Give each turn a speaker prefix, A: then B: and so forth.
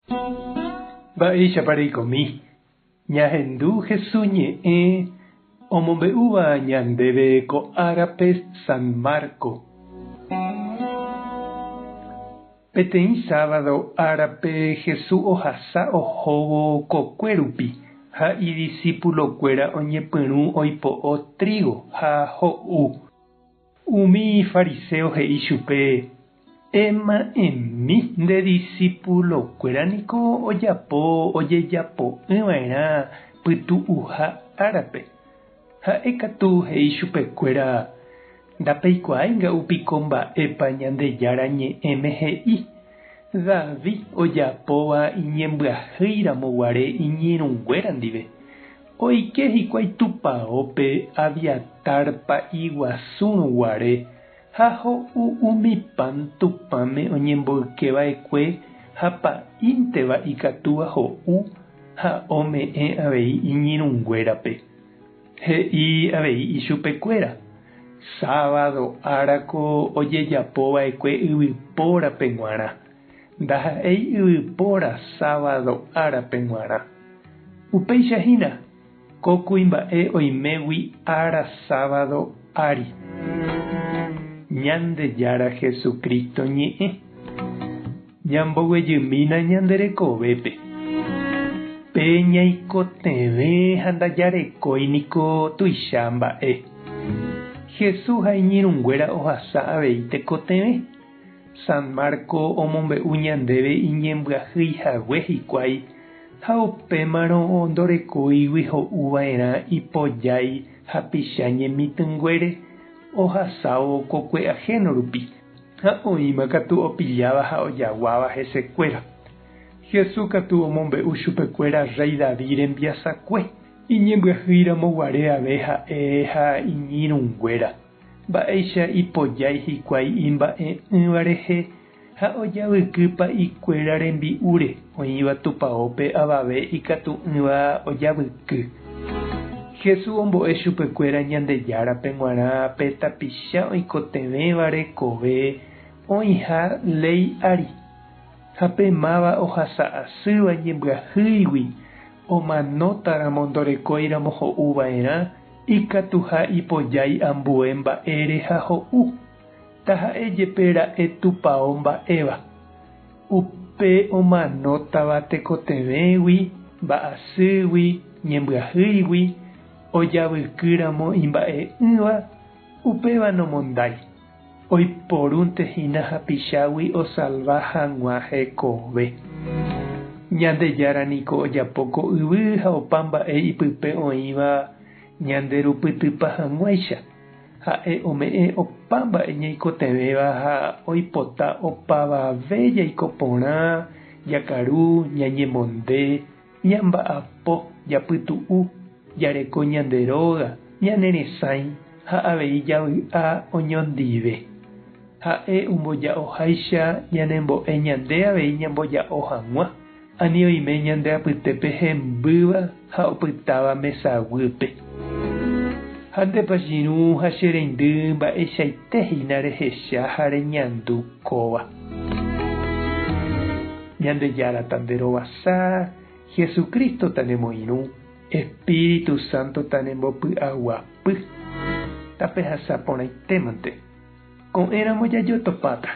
A: Mba'éichapareikomi. Ñahendu Jesús ñe'ẽ omombe'úva ñandéve ko'árape San Marco. Peteĩ sábado árape Jesús ohasa ohóvo kokue rupi ha idiscípulokuéra oñepyrũ oipo'o trigo ha ho'u. Umi fariseo he'i chupe: ema'ẽmi nde discípulokuéra niko ojejapo'ỹva'erã pytu'uha árape. Ha'e katu he'i chupekuéra: ndapeikuaáinga'upiko mba'épa Ñandejára ñe'ẽme he'i. David ojapóva iñembyahýiramoguare iñirũnguéra ndive. Oike hikuái tupãópe Aviatárpa iguasũrõguare ha ho'u umi pan tupãme oñemboykeva'ekue ha pa'ínteva ikatúva ho'u ha ome'ẽ avei iñirũnguérape. He'i avei ichupekuéra: sábado árako ojejapova'ekue yvypórape g̃uarã. Ndaha'éi yvypóra sábado árape g̃uarã. Upéichahína, ko kuimba'e oimégui ára sábado ári. Ñandejára Jesucristo ñe'ẽ. Ñamboguejymína ñanderekovépe. Pe ñaikotevẽ ha ndajarekóiniko tuicha mba'e. Jesús ha iñirũnguéra ohasa avei tekotevẽ. San Marco omombe'u ñandéve iñembyahýihague hikuái ha upémarõ ndorekóigui ho'uva'erã ipojái hapicha ñemitỹnguére ohasávo kokue ahéno rupi ha oĩma katu opilláva ha ojaguáva hesekuéra. Jesús katu omombe'u chupekuéra Rey David rembiasakue iñembyahýiramoguare ave ha'e ha iñirũnguéra. Mba'éicha ipojái hikuái imba'e'ỹva rehe ha ojavykýpa ikuéra rembi'úre oĩva tupãópe avave ikatu'ỹva ojavyky. Jesús ombo'e chupekuéra Ñandejárape g̃uarã pe tapicha oikotevẽva rekove oĩha ley ári. Ha pemáva ohasa asýva ñembyahýigui omanótaramo ndorekóiramo ho'uva'erã ikatuha ipojái ambue mba'ére ha ho'u. Taha'éjepe ra'e tupão mba'éva. Upe omanótava tekotevẽgui, mba'asýgui, ñembyahýigui, ojavykýramo imba'e'ỹva, upéva nomondái. Oiporũntehína hapichágui osalva hag̃ua hekove. Ñandejára niko ojapóko yvy ha opa mba'e ipype oĩva ñanderupytýpa hag̃uáicha. Ha'e ome'ẽ opa mba'e ñaikotevẽva ha oipota opavave jaiko porã, jakaru, ñañemonde, ñamba'apo, japytu'u, jareko ñanderóga, ñaneresãi ha avei javy'a oñondive. Ha'e omboja'oháicha ñanembo'e ñande avei ñamboja'o hag̃ua. Ani oime ñande apytépe hembýva ha opytáva mesaguýpe. Ha ndepachirũ ha che reindy mba'eichaitehína rehecha ha reñandu kóva. Ñandejára tanderovasa, Jesucristo tanemoirũ, Espíritu Santo tanembopy'aguapy. Tape hasaporãitémante. Ko'ẽramo jajotopáta.